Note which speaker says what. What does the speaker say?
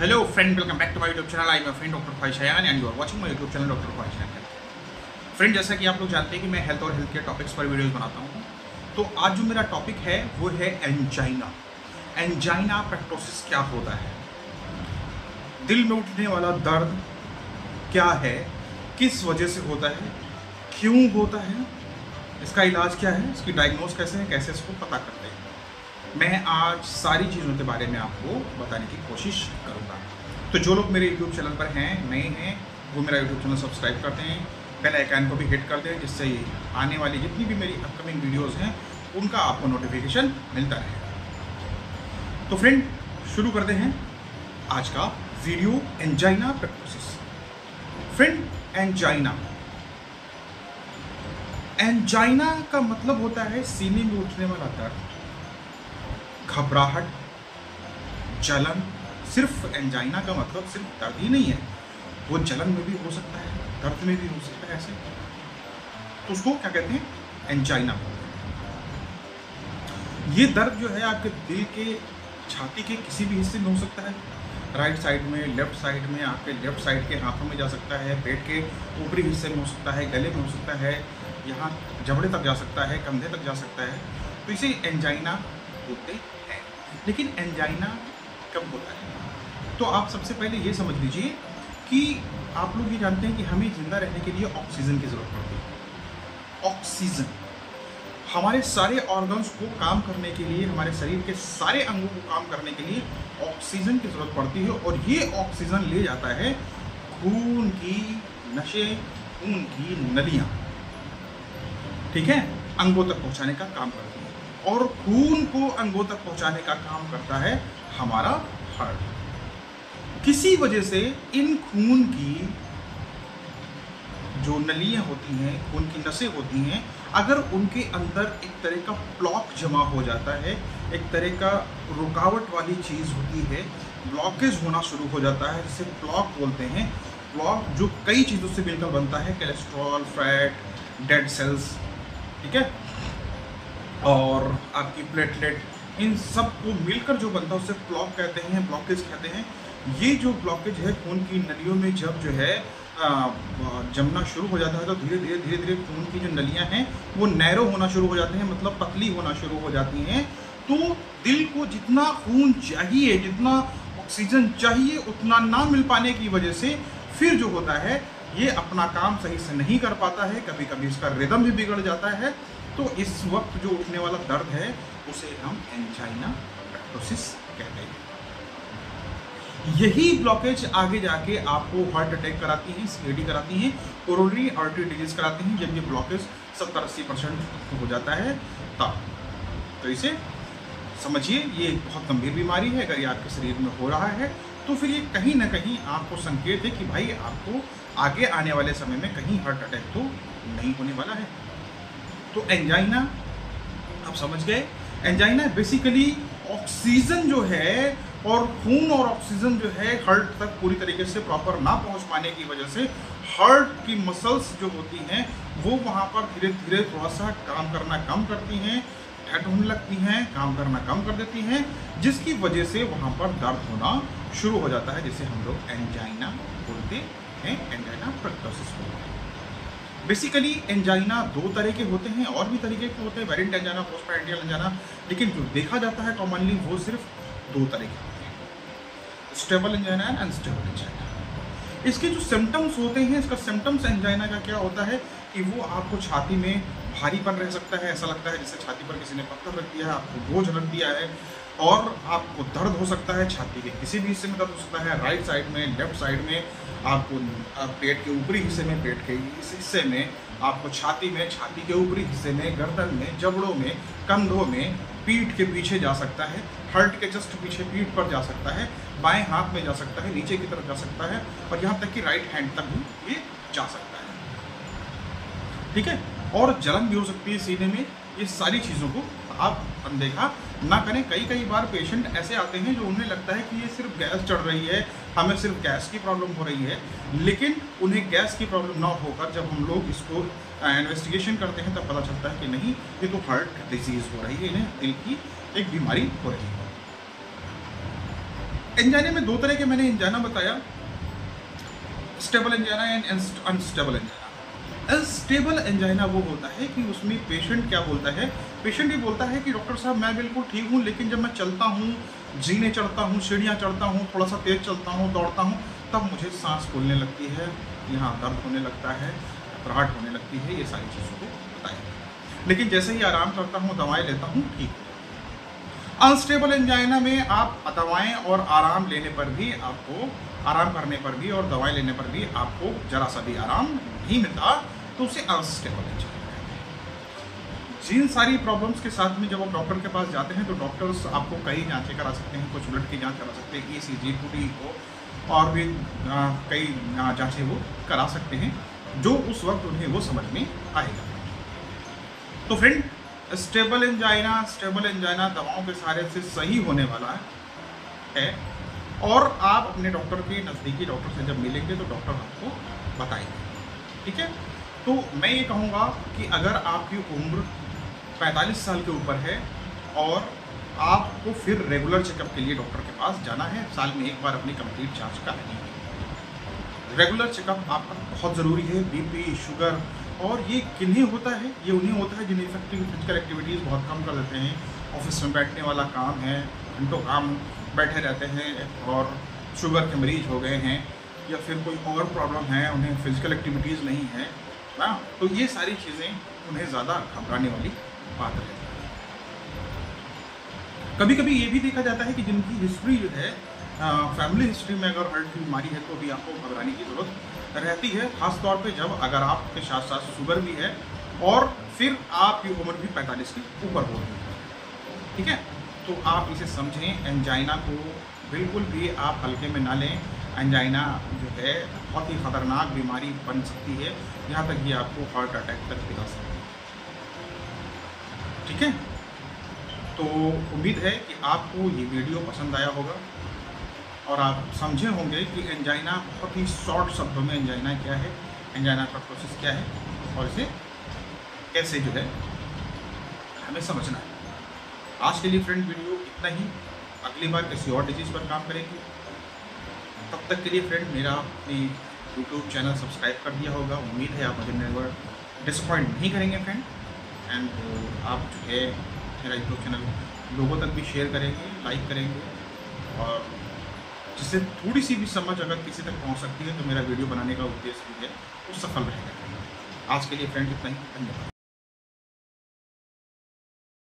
Speaker 1: Hello friend, welcome back to my YouTube channel. I am your friend Dr. ख्वाहिश Hayyan and you are watching my YouTube channel Dr. ख्वाहिश Hayyan. Friend, जैसा कि आप लोग जानते हैं कि मैं हेल्थ और हेल्थ केयर टॉपिक्स पर वीडियोस बनाता हूँ. तो आज जो मेरा टॉपिक है वो है एंजाइना. एंजाइना पेक्टोसिस क्या होता है, दिल में उठने वाला दर्द क्या है, किस वजह से होता है, क्यों होता है, इसका इलाज क्या है, इसकी डायग्नोज कैसे है, कैसे इसको पता करते हैं. मैं आज सारी चीज़ों के बारे में आपको बताने की कोशिश करूँगा. तो जो लोग मेरे YouTube चैनल पर हैं, नए हैं, वो मेरा YouTube चैनल सब्सक्राइब करते हैं, बेल आइकन को भी हिट कर दें, जिससे आने वाली जितनी भी मेरी अपकमिंग वीडियोस हैं उनका आपको नोटिफिकेशन मिलता रहे. तो फ्रेंड, शुरू करते हैं आज का वीडियो. एंजाइना पेक्टोसिस. फ्रेंड, एंजाइना का मतलब होता है सीने में उठने वाला दर्द, घबराहट, जलन. सिर्फ एंजाइना का मतलब सिर्फ दर्द ही नहीं है, वो जलन में भी हो सकता है, दर्द में भी हो सकता है. ऐसे तो उसको क्या कहते हैं, एंजाइना. ये दर्द जो है आपके दिल के छाती के किसी भी हिस्से में हो सकता है. राइट साइड में, लेफ्ट साइड में, आपके लेफ्ट साइड के हाथों में जा सकता है, पेट के ऊपरी हिस्से में हो सकता है, गले में हो सकता है, यहाँ जबड़े तक जा सकता है, कंधे तक जा सकता है. तो इसे एंजाइना बोलते हैं. लेकिन एंजाइना कब होता है, तो आप सबसे पहले ये समझ लीजिए कि आप लोग ये जानते हैं कि हमें जिंदा रहने के लिए ऑक्सीजन की ज़रूरत पड़ती है. ऑक्सीजन हमारे सारे ऑर्गन्स को काम करने के लिए, हमारे शरीर के सारे अंगों को काम करने के लिए ऑक्सीजन की ज़रूरत पड़ती है. और ये ऑक्सीजन ले जाता है खून की नसें, खून की नलियाँ, ठीक है, अंगों तक पहुँचाने का काम करती है. और खून को अंगों तक पहुंचाने का काम करता है हमारा हार्ट. किसी वजह से इन खून की जो नलियां होती हैं, खून की नसें होती हैं, अगर उनके अंदर एक तरह का ब्लॉक जमा हो जाता है, एक तरह का रुकावट वाली चीज़ होती है, ब्लॉकेज होना शुरू हो जाता है, जिसे ब्लॉक बोलते हैं. ब्लॉक जो कई चीज़ों से मिलकर बनता है, कोलेस्ट्रॉल, फैट, डेड सेल्स, ठीक है, और आपकी प्लेटलेट, इन सब को मिलकर जो बनता है उसे ब्लॉक कहते हैं, ब्लॉकेज कहते हैं. ये जो ब्लॉकेज है खून की नलियों में जब जो है जमना शुरू हो जाता है, तो धीरे धीरे खून की जो नलियां हैं वो नैरो होना शुरू हो जाती हैं, मतलब पतली होना शुरू हो जाती हैं. तो दिल को जितना खून चाहिए, जितना ऑक्सीजन चाहिए, उतना ना मिल पाने की वजह से फिर जो होता है ये अपना काम सही से नहीं कर पाता है. कभी कभी इसका रिदम भी बिगड़ जाता है. तो इस वक्त जो उठने वाला दर्द है उसे हम एंजाइना पेक्टोसिस कहते हैं. यही ब्लॉकेज आगे जाके आपको हार्ट अटैक कराती है, सीओडी कराती हैं, कोरोनरी आर्टरी डिजीज कराती हैं. जब ये ब्लॉकेज 70-80% हो जाता है तब. तो इसे समझिए, ये एक बहुत गंभीर बीमारी है. अगर ये आपके शरीर में हो रहा है तो फिर ये कहीं ना कहीं आपको संकेत है कि भाई आपको आगे आने वाले समय में कहीं हार्ट अटैक तो नहीं होने वाला है. तो एंजाइना आप समझ गए. एंजाइना बेसिकली ऑक्सीजन जो है और खून और ऑक्सीजन जो है हार्ट तक पूरी तरीके से प्रॉपर ना पहुंच पाने की वजह से हार्ट की मसल्स जो होती हैं वो वहां पर धीरे धीरे थोड़ा सा काम करना कम करती हैं, टाइट होने लगती हैं, काम करना कम कर देती हैं, जिसकी वजह से वहां पर दर्द होना शुरू हो जाता है, जिसे हम लोग एंजाइना बोलते हैं, एंजाइना पेक्टोसिस बोलते हैं. बेसिकली एंजाइना दो तरह के होते हैं, और भी तरीके के होते हैं, वेरिएंट एंजाइना, पोस्टपैरेंटियल एंजाइना. लेकिन जो देखा जाता है कॉमनली वो सिर्फ दो तरह के होते हैं, stable angina and unstable angina. इसके जो सिम्टम्स होते हैं, इसका सिम्टम्स एंजाइना का क्या होता है कि वो आपको छाती में भारीपन रह सकता है, ऐसा लगता है जैसे छाती पर किसी ने पत्थर रख दिया है, आपको बोझ रख दिया है. और आपको दर्द हो सकता है, छाती के किसी भी हिस्से में दर्द हो सकता है, राइट साइड में, लेफ्ट साइड में, आपको पेट के ऊपरी हिस्से में, पेट के इस हिस्से में, आपको छाती में, छाती के ऊपरी हिस्से में, गर्दन में, जबड़ों में, कंधों में, पीठ के पीछे जा सकता है, हार्ट के जस्ट पीछे पीठ पर जा सकता है, बाएं हाथ में जा सकता है, नीचे की तरफ जा सकता है, और यहाँ तक कि राइट हैंड तक भी ये जा सकता है, ठीक है. और जलन भी हो सकती है सीने में. ये सारी चीज़ों को आप अनदेखा ना करें. कई बार पेशेंट ऐसे आते हैं जो उन्हें लगता है कि ये सिर्फ गैस चढ़ रही है, हमें सिर्फ गैस की प्रॉब्लम हो रही है, लेकिन उन्हें गैस की प्रॉब्लम ना होकर जब हम लोग इसको इन्वेस्टिगेशन करते हैं तब पता चलता है कि नहीं, ये तो हार्ट डिजीज़ हो रही है, इन्हें दिल की एक बीमारी हो रही है. एंजाइना में दो तरह के मैंने एंजाइना बताया, stable angina and unstable angina. Unstable angina वो होता है कि उसमें पेशेंट क्या बोलता है, पेशेंट ये बोलता है कि डॉक्टर साहब मैं बिल्कुल ठीक हूँ, लेकिन जब मैं चलता हूँ, जीने चढ़ता हूँ, सीढ़ियाँ चढ़ता हूँ, थोड़ा सा तेज चलता हूँ, दौड़ता हूँ, तब मुझे सांस फूलने लगती है, यहाँ दर्द होने लगता है, घबराहट होने लगती है, ये सारी चीज़ों को बताएं। लेकिन जैसे ही आराम करता हूँ, दवाएं लेता हूँ, ठीक हो। अनस्टेबल एंजाइना में आप दवाएं और आराम लेने पर भी आपको, आराम करने पर भी और दवाएं लेने पर भी आपको जरा सा भी आराम नहीं मिलता, तो उसे अनस्टेबल एंजाइना कहते हैं। जिन सारी प्रॉब्लम्स के साथ में जब आप डॉक्टर के पास जाते हैं तो डॉक्टर्स आपको कई जांचें करा सकते हैं, कुछ ब्लड की जांच करा सकते हैं, ECG, टूटी को और भी कई जांचें वो करा सकते हैं, जो उस वक्त उन्हें वो समझ में आएगा। तो फ्रेंड, स्टेबल एंजाइना दवाओं के सहारे से सही होने वाला है, और आप अपने डॉक्टर के, नज़दीकी डॉक्टर से जब मिलेंगे तो डॉक्टर आपको बताएंगे, ठीक है। तो मैं ये कहूँगा कि अगर आपकी उम्र 45 साल के ऊपर है और आपको फिर रेगुलर चेकअप के लिए डॉक्टर के पास जाना है, साल में एक बार अपनी कंप्लीट जांच करानी है। रेगुलर चेकअप आपका बहुत ज़रूरी है। BP, शुगर, और ये किन्हें होता है, ये उन्हें होता है जिन्हें इफेक्टिव फिजिकल एक्टिविटीज़ बहुत कम कर देते हैं, ऑफिस में बैठने वाला काम है, घंटों काम बैठे रहते हैं, और शुगर के मरीज हो गए हैं, या फिर कोई और प्रॉब्लम है, उन्हें फिजिकल एक्टिविटीज़ नहीं है ना, तो ये सारी चीज़ें उन्हें ज़्यादा घबराने वाली बात रहती है। कभी कभी ये भी देखा जाता है कि जिनकी हिस्ट्री जो है, फैमिली हिस्ट्री में अगर हार्ट की बीमारी है, तो भी आपको घबराने की ज़रूरत रहती है, खासतौर पे जब अगर आपके साथ साथ शुगर भी है और फिर आपकी उम्र भी 45 के ऊपर हो रही है, ठीक है। तो आप इसे समझें, एंजाइना को बिल्कुल भी आप हल्के में ना लें। एंजाइना जो है बहुत ही ख़तरनाक बीमारी बन सकती है, यहाँ तक कि आपको हार्ट अटैक तक दिला सकती है, ठीक है। तो उम्मीद है कि आपको ये वीडियो पसंद आया होगा और आप समझे होंगे कि एंजाइना, बहुत ही शॉर्ट शब्दों में एंजाइना क्या है, एंजाइना का प्रोसेस क्या है, और इसे कैसे जो है हमें समझना है। आज के लिए फ्रेंड वीडियो इतना ही, अगली बार किसी और डिजीज़ पर काम करेंगे। तब तक के लिए फ्रेंड मेरा अपनी यूट्यूब चैनल सब्सक्राइब कर दिया होगा, उम्मीद है आप मुझे नेवर डिसअपॉइंट नहीं करेंगे फ्रेंड। एंड आप जो है मेरा यूट्यूब चैनल लोगों तक भी शेयर करेंगे, लाइक करेंगे, और जिससे थोड़ी सी भी समझ अगर किसी तक पहुंच सकती है तो मेरा वीडियो बनाने का उद्देश्य भी है वो सफल रहेगा। आज के लिए फ्रेंड इतना ही, धन्यवाद।